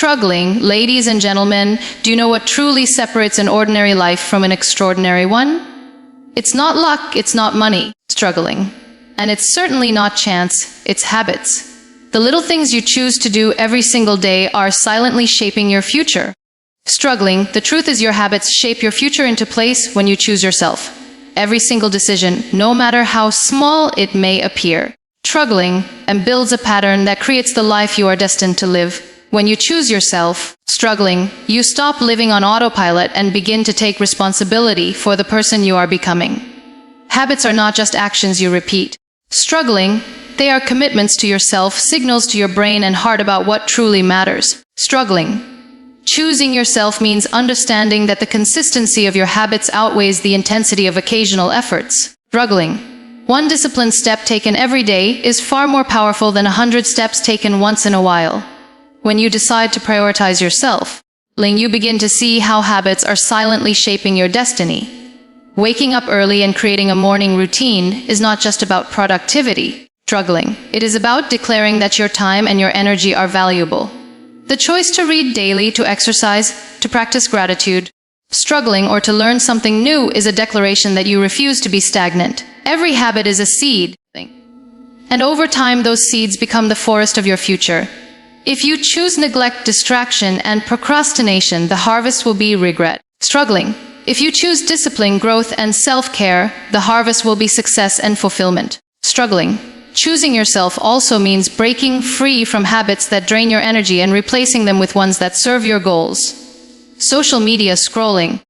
Struggling, ladies and gentlemen, do you know what truly separates an ordinary life from an extraordinary one? It's not luck, it's not money. Struggling. And it's certainly not chance, it's habits. The little things you choose to do every single day are silently shaping your future. Struggling, the truth is your habits shape your future into place when you choose yourself. Every single decision, no matter how small it may appear. Struggling, and builds a pattern that creates the life you are destined to live. When you choose yourself, struggling, you stop living on autopilot and begin to take responsibility for the person you are becoming. Habits are not just actions you repeat. Struggling, they are commitments to yourself, signals to your brain and heart about what truly matters. Struggling. Choosing yourself means understanding that the consistency of your habits outweighs the intensity of occasional efforts. Struggling. One disciplined step taken every day is far more powerful than 100 steps taken once in a while. When you decide to prioritize yourself, you begin to see how habits are silently shaping your destiny. Waking up early and creating a morning routine is not just about productivity. Struggling. It is about declaring that your time and your energy are valuable. The choice to read daily, to exercise, to practice gratitude, struggling, or to learn something new is a declaration that you refuse to be stagnant. Every habit is a seed, and over time those seeds become the forest of your future. If you choose neglect, distraction, and procrastination, the harvest will be regret. Struggling. If you choose discipline, growth, and self-care, the harvest will be success and fulfillment. Struggling. Choosing yourself also means breaking free from habits that drain your energy and replacing them with ones that serve your goals. Social media scrolling,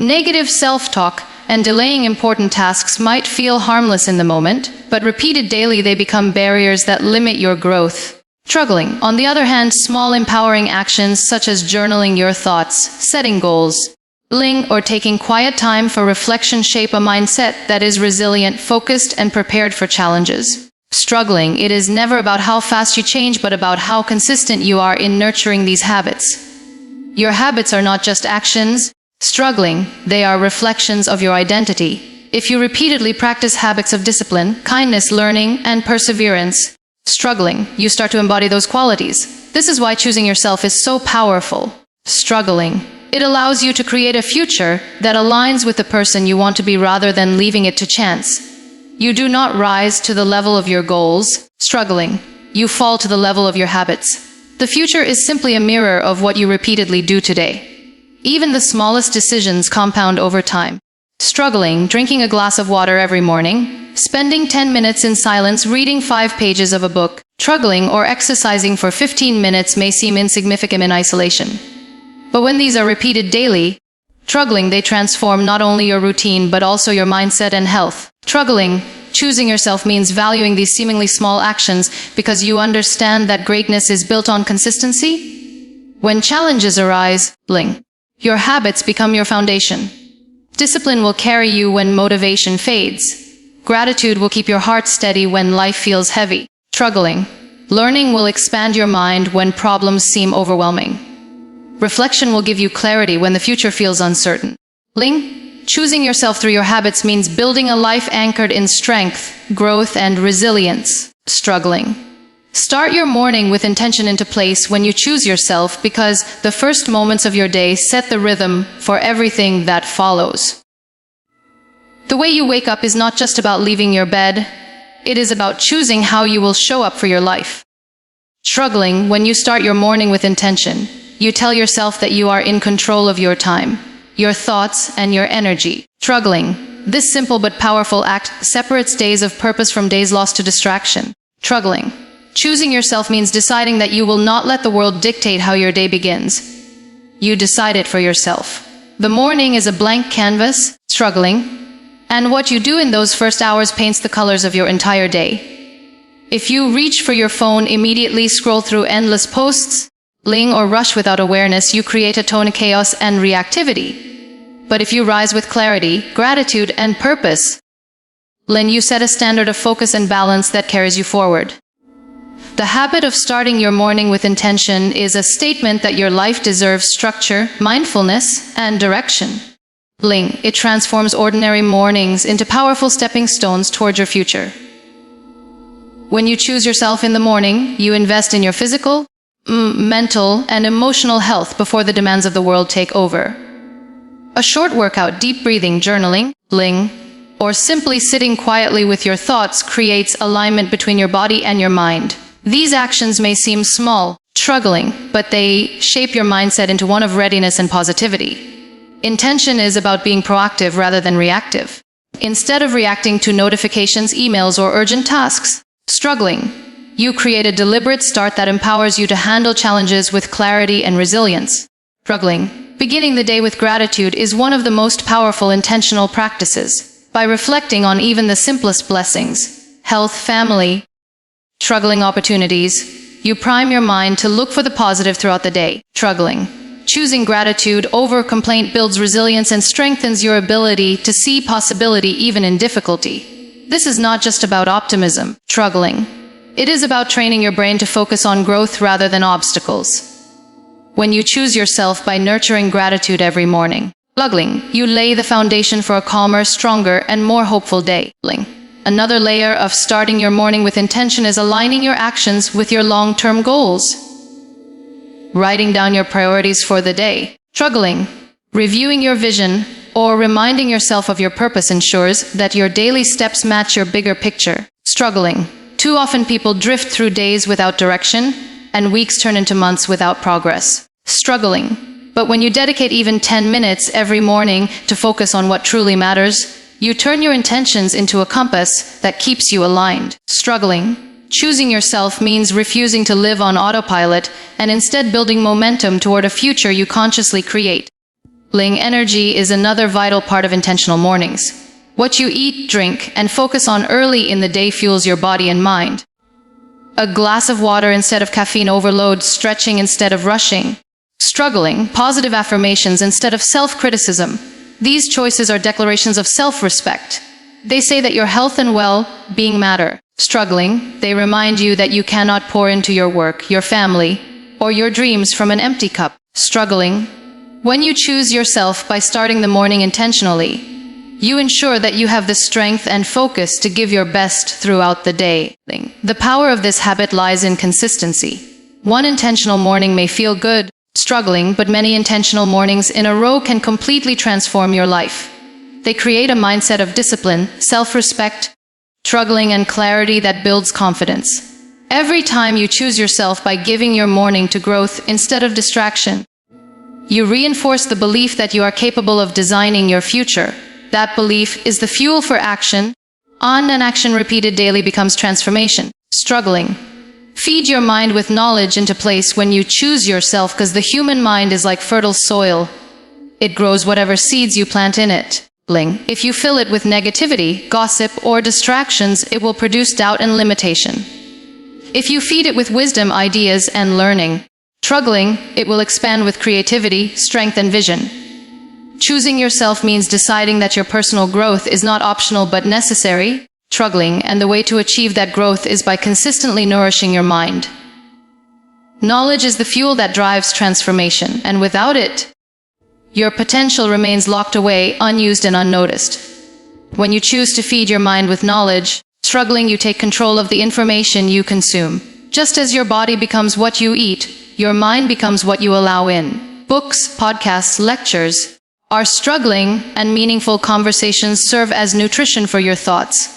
negative self-talk, and delaying important tasks might feel harmless in the moment, but repeated daily they become barriers that limit your growth. Struggling. On the other hand, small empowering actions such as journaling your thoughts, setting goals, or taking quiet time for reflection shape a mindset that is resilient, focused, and prepared for challenges. Struggling. It is never about how fast you change, but about how consistent you are in nurturing these habits. Your habits are not just actions. Struggling. They are reflections of your identity. If you repeatedly practice habits of discipline, kindness, learning, and perseverance, struggling, you start to embody those qualities. This is why choosing yourself is so powerful. Struggling. It allows you to create a future that aligns with the person you want to be rather than leaving it to chance. You do not rise to the level of your goals. Struggling. You fall to the level of your habits. The future is simply a mirror of what you repeatedly do today. Even the smallest decisions compound over time. Struggling, drinking a glass of water every morning, spending 10 minutes in silence reading 5 pages of a book, struggling or exercising for 15 minutes may seem insignificant in isolation. But when these are repeated daily, struggling, they transform not only your routine but also your mindset and health. Struggling, choosing yourself means valuing these seemingly small actions because you understand that greatness is built on consistency. When challenges arise, your habits become your foundation. Discipline will carry you when motivation fades. Gratitude will keep your heart steady when life feels heavy. Struggling. Learning will expand your mind when problems seem overwhelming. Reflection will give you clarity when the future feels uncertain. Choosing yourself through your habits means building a life anchored in strength, growth, and resilience. Struggling. Start your morning with intention into place when you choose yourself, because the first moments of your day set the rhythm for everything that follows. The way you wake up is not just about leaving your bed. It is about choosing how you will show up for your life. Struggling. When you start your morning with intention, you tell yourself that you are in control of your time, your thoughts, and your energy. Struggling. This simple but powerful act separates days of purpose from days lost to distraction. Struggling. Choosing yourself means deciding that you will not let the world dictate how your day begins. You decide it for yourself. The morning is a blank canvas. Struggling. And what you do in those first hours paints the colors of your entire day. If you reach for your phone, immediately scroll through endless posts, or rush without awareness, you create a tone of chaos and reactivity. But if you rise with clarity, gratitude, and purpose, you set a standard of focus and balance that carries you forward. The habit of starting your morning with intention is a statement that your life deserves structure, mindfulness, and direction. It transforms ordinary mornings into powerful stepping stones towards your future. When you choose yourself in the morning, you invest in your physical, mental, and emotional health before the demands of the world take over. A short workout, deep breathing, journaling, or simply sitting quietly with your thoughts creates alignment between your body and your mind. These actions may seem small, struggling, but they shape your mindset into one of readiness and positivity. Intention is about being proactive rather than reactive. Instead of reacting to notifications, emails, or urgent tasks, struggling, you create a deliberate start that empowers you to handle challenges with clarity and resilience. Struggling, beginning the day with gratitude is one of the most powerful intentional practices. By reflecting on even the simplest blessings, health, family, struggling opportunities, you prime your mind to look for the positive throughout the day. Struggling. Choosing gratitude over complaint builds resilience and strengthens your ability to see possibility even in difficulty. This is not just about optimism, struggling. It is about training your brain to focus on growth rather than obstacles. When you choose yourself by nurturing gratitude every morning, struggling, you lay the foundation for a calmer, stronger, and more hopeful day. Another layer of starting your morning with intention is aligning your actions with your long-term goals. Writing down your priorities for the day, struggling, reviewing your vision, or reminding yourself of your purpose ensures that your daily steps match your bigger picture. Struggling. Too often people drift through days without direction, and weeks turn into months without progress. Struggling. But when you dedicate even 10 minutes every morning to focus on what truly matters, you turn your intentions into a compass that keeps you aligned. Struggling. Choosing yourself means refusing to live on autopilot and instead building momentum toward a future you consciously create. Energy is another vital part of intentional mornings. What you eat, drink, and focus on early in the day fuels your body and mind. A glass of water instead of caffeine overload, stretching instead of rushing. Struggling, positive affirmations instead of self-criticism. These choices are declarations of self-respect. They say that your health and well-being matter. Struggling, they remind you that you cannot pour into your work, your family, or your dreams from an empty cup. Struggling, when you choose yourself by starting the morning intentionally, you ensure that you have the strength and focus to give your best throughout the day. The power of this habit lies in consistency. One intentional morning may feel good, struggling, but many intentional mornings in a row can completely transform your life. They create a mindset of discipline, self-respect, struggling, and clarity that builds confidence. Every time you choose yourself by giving your morning to growth instead of distraction, you reinforce the belief that you are capable of designing your future. That belief is the fuel for action. On an action repeated daily becomes transformation. Struggling. Feed your mind with knowledge into place when you choose yourself, because the human mind is like fertile soil. It grows whatever seeds you plant in it. If you fill it with negativity, gossip, or distractions, it will produce doubt and limitation. If you feed it with wisdom, ideas, and learning, struggling, it will expand with creativity, strength, and vision. Choosing yourself means deciding that your personal growth is not optional but necessary. Struggling, and the way to achieve that growth is by consistently nourishing your mind. Knowledge is the fuel that drives transformation, and without it, your potential remains locked away, unused, and unnoticed. When you choose to feed your mind with knowledge, struggling, you take control of the information you consume. Just as your body becomes what you eat, your mind becomes what you allow in. Books, podcasts, lectures are struggling, and meaningful conversations serve as nutrition for your thoughts.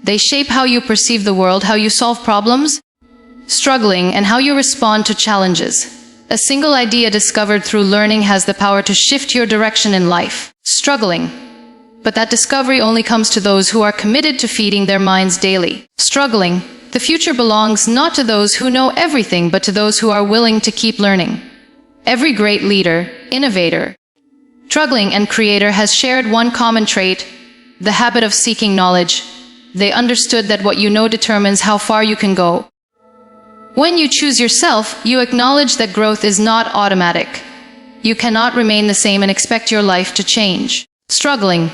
They shape how you perceive the world, how you solve problems, struggling, and how you respond to challenges. A single idea discovered through learning has the power to shift your direction in life. Struggling. But that discovery only comes to those who are committed to feeding their minds daily. Struggling. The future belongs not to those who know everything, but to those who are willing to keep learning. Every great leader, innovator, struggling, and creator has shared one common trait: the habit of seeking knowledge. They understood that what you know determines how far you can go. When you choose yourself, you acknowledge that growth is not automatic. You cannot remain the same and expect your life to change. Struggling.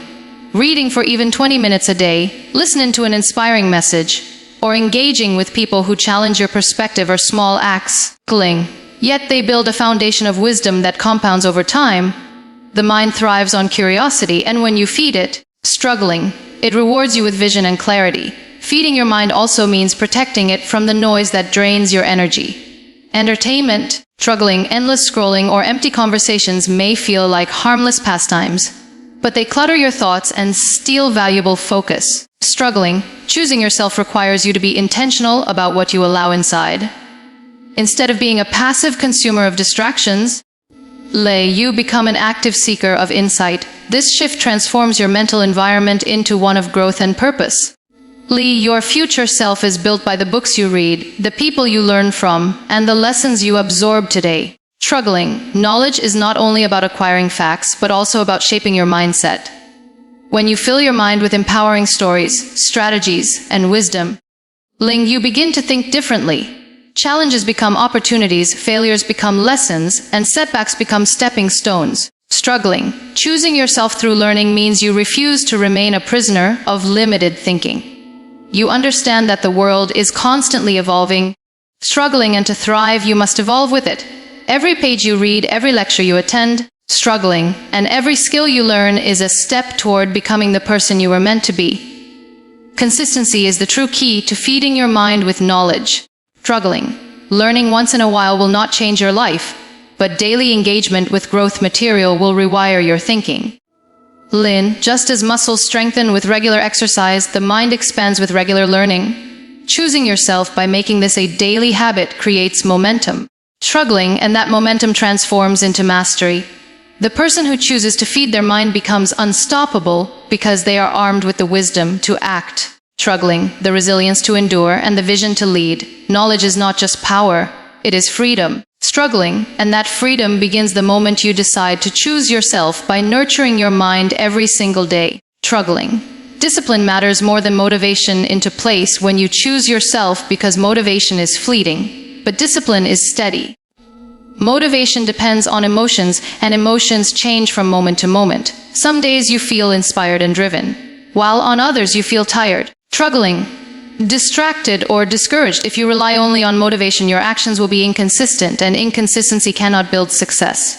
Reading for even 20 minutes a day, listening to an inspiring message, or engaging with people who challenge your perspective are small acts. Yet they build a foundation of wisdom that compounds over time. The mind thrives on curiosity, and when you feed it, struggling, it rewards you with vision and clarity. Feeding your mind also means protecting it from the noise that drains your energy. Entertainment, struggling, endless scrolling, or empty conversations may feel like harmless pastimes, but they clutter your thoughts and steal valuable focus. Struggling, choosing yourself requires you to be intentional about what you allow inside. Instead of being a passive consumer of distractions, you become an active seeker of insight. This shift transforms your mental environment into one of growth and purpose. Your future self is built by the books you read, the people you learn from, and the lessons you absorb today. Struggling, knowledge is not only about acquiring facts, but also about shaping your mindset. When you fill your mind with empowering stories, strategies, and wisdom, you begin to think differently. Challenges become opportunities, failures become lessons, and setbacks become stepping stones. Struggling, choosing yourself through learning means you refuse to remain a prisoner of limited thinking. You understand that the world is constantly evolving. Struggling, and to thrive, you must evolve with it. Every page you read, every lecture you attend, struggling, and every skill you learn is a step toward becoming the person you were meant to be. Consistency is the true key to feeding your mind with knowledge. Struggling, learning once in a while will not change your life, but daily engagement with growth material will rewire your thinking. Just as muscles strengthen with regular exercise, the mind expands with regular learning. Choosing yourself by making this a daily habit creates momentum. Struggling, and that momentum transforms into mastery. The person who chooses to feed their mind becomes unstoppable because they are armed with the wisdom to act. Struggling, the resilience to endure, and the vision to lead. Knowledge is not just power, it is freedom. Struggling, and that freedom begins the moment you decide to choose yourself by nurturing your mind every single day. Struggling. Discipline matters more than motivation into place when you choose yourself, because motivation is fleeting, but discipline is steady. Motivation depends on emotions, and emotions change from moment to moment. Some days you feel inspired and driven, while on others you feel tired, struggling, distracted, or discouraged. If you rely only on motivation, your actions will be inconsistent, and inconsistency cannot build success.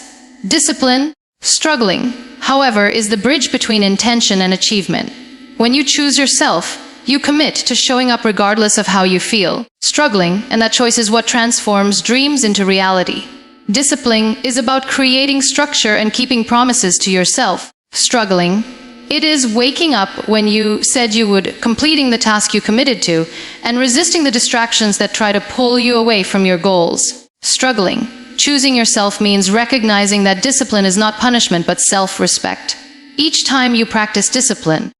Discipline, struggling, however, is the bridge between intention and achievement. When you choose yourself, you commit to showing up regardless of how you feel. Struggling, and that choice is what transforms dreams into reality. Discipline is about creating structure and keeping promises to yourself. Struggling, it is waking up when you said you would, completing the task you committed to, and resisting the distractions that try to pull you away from your goals. Struggling, choosing yourself means recognizing that discipline is not punishment but self-respect. Each time you practice discipline,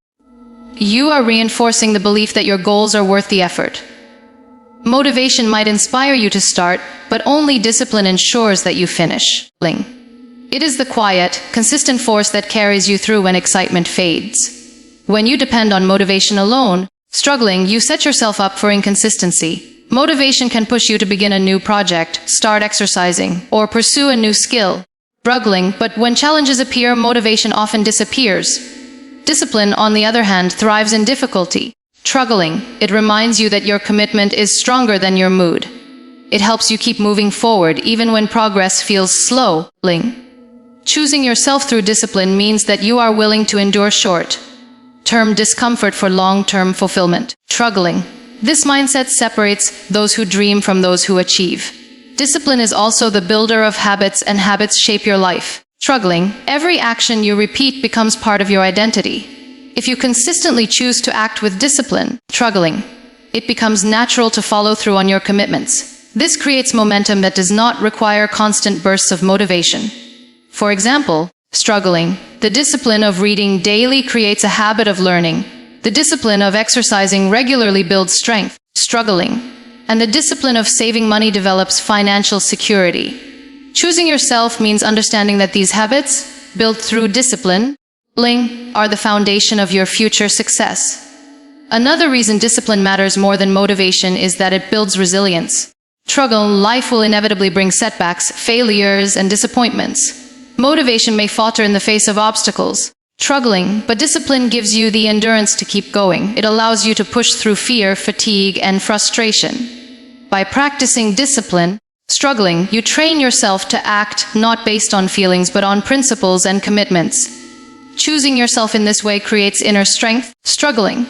you are reinforcing the belief that your goals are worth the effort. Motivation might inspire you to start, but only discipline ensures that you finish. It is the quiet, consistent force that carries you through when excitement fades. When you depend on motivation alone, struggling, you set yourself up for inconsistency. Motivation can push you to begin a new project, start exercising, or pursue a new skill. Struggling, but when challenges appear, motivation often disappears. Discipline, on the other hand, thrives in difficulty. Struggling, it reminds you that your commitment is stronger than your mood. It helps you keep moving forward even when progress feels slow. Choosing yourself through discipline means that you are willing to endure short-term discomfort for long-term fulfillment. Struggling. This mindset separates those who dream from those who achieve. Discipline is also the builder of habits, and habits shape your life. Struggling. Every action you repeat becomes part of your identity. If you consistently choose to act with discipline, struggling, it becomes natural to follow through on your commitments. This creates momentum that does not require constant bursts of motivation. For example, struggling, the discipline of reading daily creates a habit of learning. The discipline of exercising regularly builds strength. Struggling, and the discipline of saving money develops financial security. Choosing yourself means understanding that these habits, built through discipline, are the foundation of your future success. Another reason discipline matters more than motivation is that it builds resilience. Life will inevitably bring setbacks, failures, and disappointments. Motivation may falter in the face of obstacles. Struggling, but discipline gives you the endurance to keep going. It allows you to push through fear, fatigue, and frustration. By practicing discipline, struggling, you train yourself to act not based on feelings but on principles and commitments. Choosing yourself in this way creates inner strength. Struggling,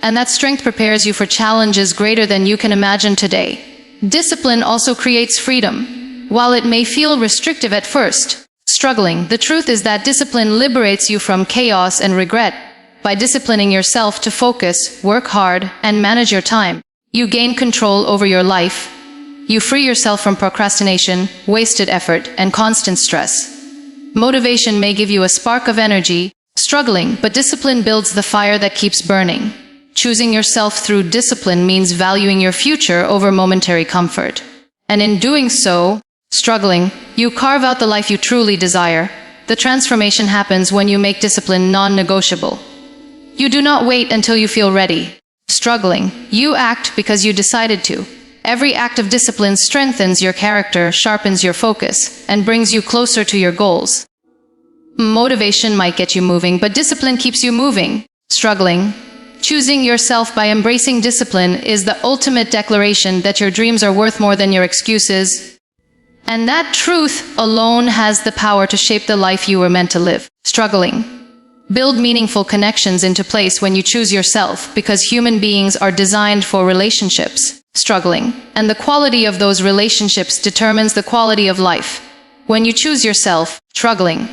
and that strength prepares you for challenges greater than you can imagine today. Discipline also creates freedom. While it may feel restrictive at first, struggling, the truth is that discipline liberates you from chaos and regret. By disciplining yourself to focus, work hard, and manage your time, you gain control over your life. You free yourself from procrastination, wasted effort, and constant stress. Motivation may give you a spark of energy, struggling, but discipline builds the fire that keeps burning. Choosing yourself through discipline means valuing your future over momentary comfort. And in doing so, struggling, you carve out the life you truly desire. The transformation happens when you make discipline non-negotiable. You do not wait until you feel ready. Struggling, you act because you decided to. Every act of discipline strengthens your character, sharpens your focus, and brings you closer to your goals. Motivation might get you moving, but discipline keeps you moving. Struggling, choosing yourself by embracing discipline is the ultimate declaration that your dreams are worth more than your excuses. And that truth alone has the power to shape the life you were meant to live. Struggling. Build meaningful connections into place when you choose yourself, because human beings are designed for relationships. Struggling. And the quality of those relationships determines the quality of life. When you choose yourself, struggling,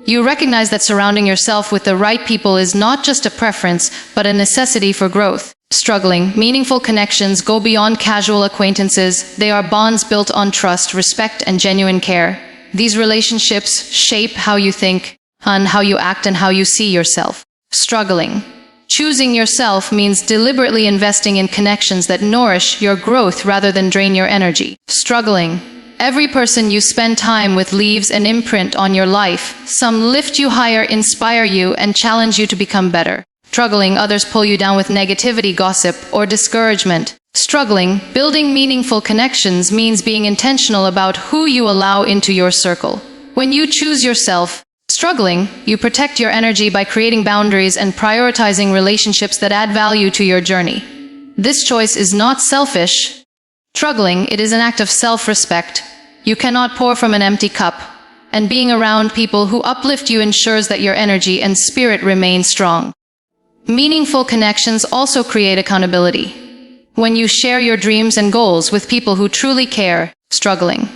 you recognize that surrounding yourself with the right people is not just a preference, but a necessity for growth. Struggling, meaningful connections go beyond casual acquaintances. They are bonds built on trust, respect, and genuine care. These relationships shape how you think, on how you act, and how you see yourself. Struggling. Choosing yourself means deliberately investing in connections that nourish your growth rather than drain your energy. Struggling. Every person you spend time with leaves an imprint on your life. Some lift you higher, inspire you, and challenge you to become better. Struggling, others pull you down with negativity, gossip, or discouragement. Struggling, building meaningful connections means being intentional about who you allow into your circle. When you choose yourself, struggling, you protect your energy by creating boundaries and prioritizing relationships that add value to your journey. This choice is not selfish. Struggling, it is an act of self-respect. You cannot pour from an empty cup, and being around people who uplift you ensures that your energy and spirit remain strong. Meaningful connections also create accountability. When you share your dreams and goals with people who truly care, struggling,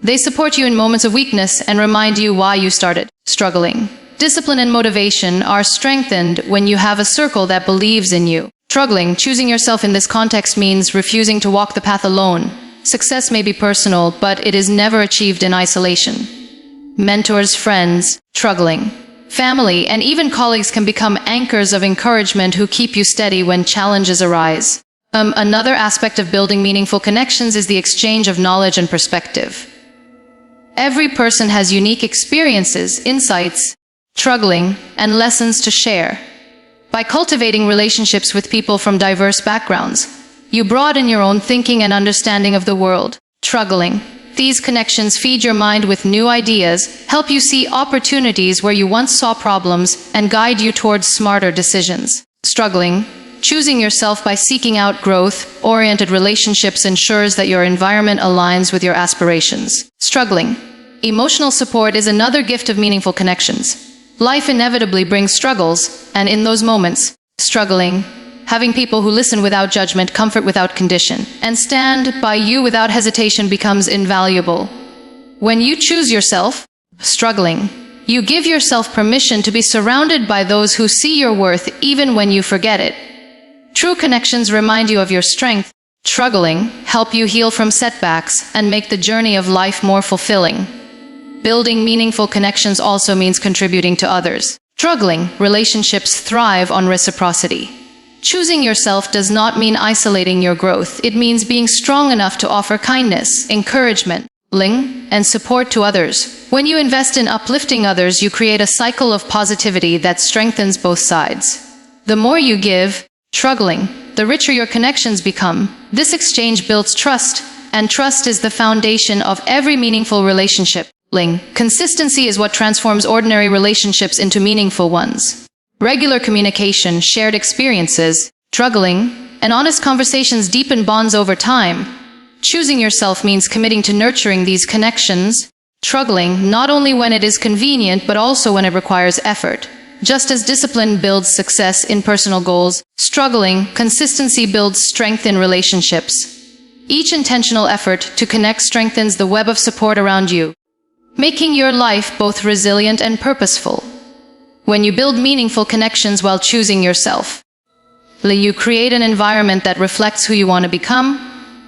they support you in moments of weakness and remind you why you started. Struggling. Discipline and motivation are strengthened when you have a circle that believes in you. Struggling. Choosing yourself in this context means refusing to walk the path alone. Success may be personal, but it is never achieved in isolation. Mentors, friends, struggling, family, and even colleagues can become anchors of encouragement who keep you steady when challenges arise. Another aspect of building meaningful connections is the exchange of knowledge and perspective. Every person has unique experiences, insights, struggling, and lessons to share. By cultivating relationships with people from diverse backgrounds, you broaden your own thinking and understanding of the world. Struggling. These connections feed your mind with new ideas, help you see opportunities where you once saw problems, and guide you towards smarter decisions. Struggling. Choosing yourself by seeking out growth-oriented relationships ensures that your environment aligns with your aspirations. Struggling. Emotional support is another gift of meaningful connections. Life inevitably brings struggles, and in those moments, struggling, having people who listen without judgment, comfort without condition, and stand by you without hesitation becomes invaluable. When you choose yourself, struggling, you give yourself permission to be surrounded by those who see your worth even when you forget it. True connections remind you of your strength. Struggling, help you heal from setbacks and make the journey of life more fulfilling. Building meaningful connections also means contributing to others. Struggling, relationships thrive on reciprocity. Choosing yourself does not mean isolating your growth. It means being strong enough to offer kindness, encouragement, and support to others. When you invest in uplifting others, you create a cycle of positivity that strengthens both sides. The more you give, struggling, the richer your connections become. This exchange builds trust, and trust is the foundation of every meaningful relationship. Consistency is what transforms ordinary relationships into meaningful ones. Regular communication, shared experiences, struggling, and honest conversations deepen bonds over time. Choosing yourself means committing to nurturing these connections, struggling not only when it is convenient but also when it requires effort. Just as discipline builds success in personal goals, struggling, consistency builds strength in relationships. Each intentional effort to connect strengthens the web of support around you, making your life both resilient and purposeful. When you build meaningful connections while choosing yourself, you create an environment that reflects who you want to become.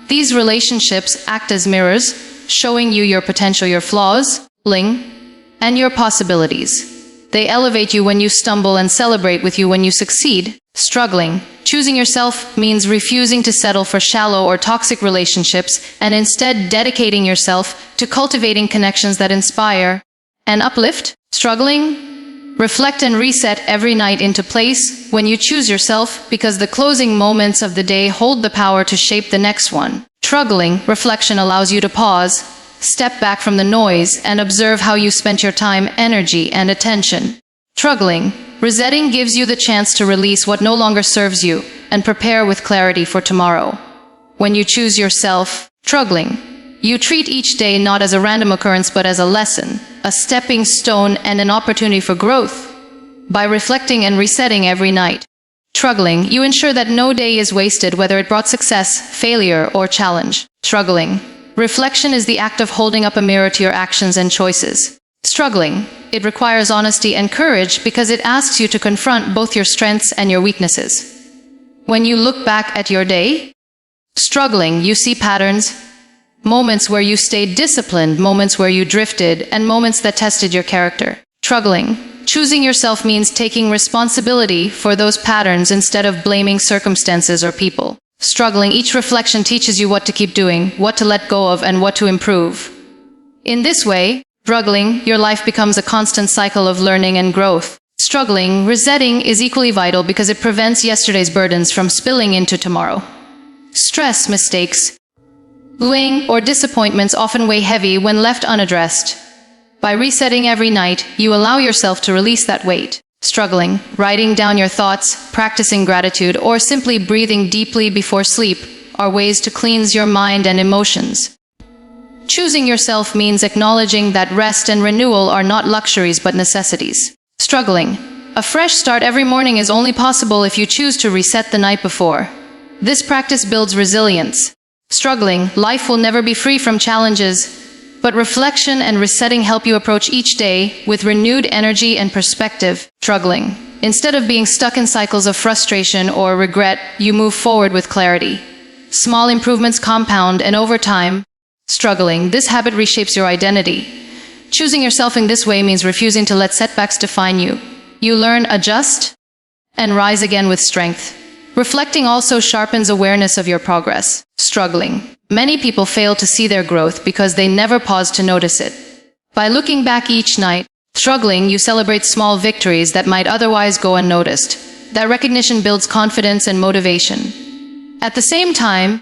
These relationships act as mirrors, showing you your potential, your flaws, and your possibilities. They elevate you when you stumble and celebrate with you when you succeed. Struggling. Choosing yourself means refusing to settle for shallow or toxic relationships and instead dedicating yourself to cultivating connections that inspire and uplift. Struggling. Reflect and reset every night into place when you choose yourself, because the closing moments of the day hold the power to shape the next one. Struggling. Reflection allows you to pause, step back from the noise, and observe how you spent your time, energy, and attention. Struggling. Resetting gives you the chance to release what no longer serves you and prepare with clarity for tomorrow. When you choose yourself, struggling, you treat each day not as a random occurrence but as a lesson, a stepping stone, and an opportunity for growth. By reflecting and resetting every night, struggling, you ensure that no day is wasted, whether it brought success, failure, or challenge. Struggling. Reflection is the act of holding up a mirror to your actions and choices. Struggling. It requires honesty and courage because it asks you to confront both your strengths and your weaknesses. When you look back at your day, struggling, you see patterns, moments where you stayed disciplined, moments where you drifted, and moments that tested your character. Struggling. Choosing yourself means taking responsibility for those patterns instead of blaming circumstances or people. Struggling. Each reflection teaches you what to keep doing, what to let go of, and what to improve. In this way, struggling, your life becomes a constant cycle of learning and growth. Struggling, resetting is equally vital because it prevents yesterday's burdens from spilling into tomorrow. Stress, mistakes, or disappointments often weigh heavy when left unaddressed. By resetting every night, you allow yourself to release that weight. Struggling, writing down your thoughts, practicing gratitude, or simply breathing deeply before sleep are ways to cleanse your mind and emotions. Choosing yourself means acknowledging that rest and renewal are not luxuries but necessities. Struggling. A fresh start every morning is only possible if you choose to reset the night before. This practice builds resilience. Struggling. Life will never be free from challenges, but reflection and resetting help you approach each day with renewed energy and perspective. Struggling. Instead of being stuck in cycles of frustration or regret, you move forward with clarity. Small improvements compound, and over time, struggling, this habit reshapes your identity. Choosing yourself in this way means refusing to let setbacks define you. You learn, adjust, and rise again with strength. Reflecting also sharpens awareness of your progress. Struggling. Many people fail to see their growth because they never pause to notice it. By looking back each night, struggling, you celebrate small victories that might otherwise go unnoticed. That recognition builds confidence and motivation. At the same time,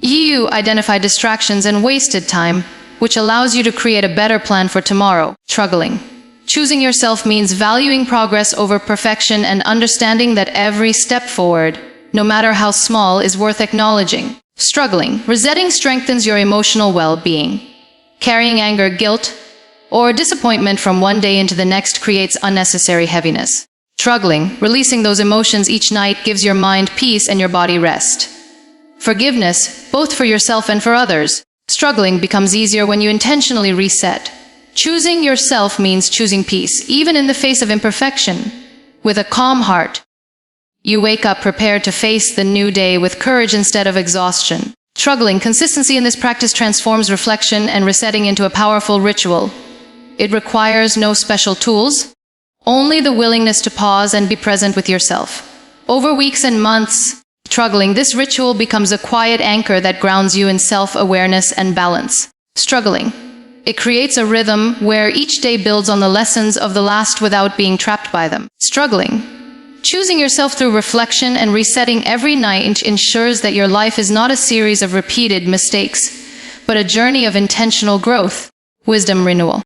you identify distractions and wasted time, which allows you to create a better plan for tomorrow. Struggling. Choosing yourself means valuing progress over perfection and understanding that every step forward, no matter how small, is worth acknowledging. Struggling. Resetting strengthens your emotional well-being. Carrying anger, guilt, or disappointment from one day into the next creates unnecessary heaviness. Struggling. Releasing those emotions each night gives your mind peace and your body rest. Forgiveness, both for yourself and for others. Struggling becomes easier when you intentionally reset. Choosing yourself means choosing peace, even in the face of imperfection. With a calm heart, you wake up prepared to face the new day with courage instead of exhaustion. Struggling. Consistency in this practice transforms reflection and resetting into a powerful ritual. It requires no special tools, only the willingness to pause and be present with yourself. Over weeks and months, struggling, this ritual becomes a quiet anchor that grounds you in self-awareness and balance. Struggling. It creates a rhythm where each day builds on the lessons of the last without being trapped by them. Struggling. Choosing yourself through reflection and resetting every night ensures that your life is not a series of repeated mistakes, but a journey of intentional growth, wisdom, renewal.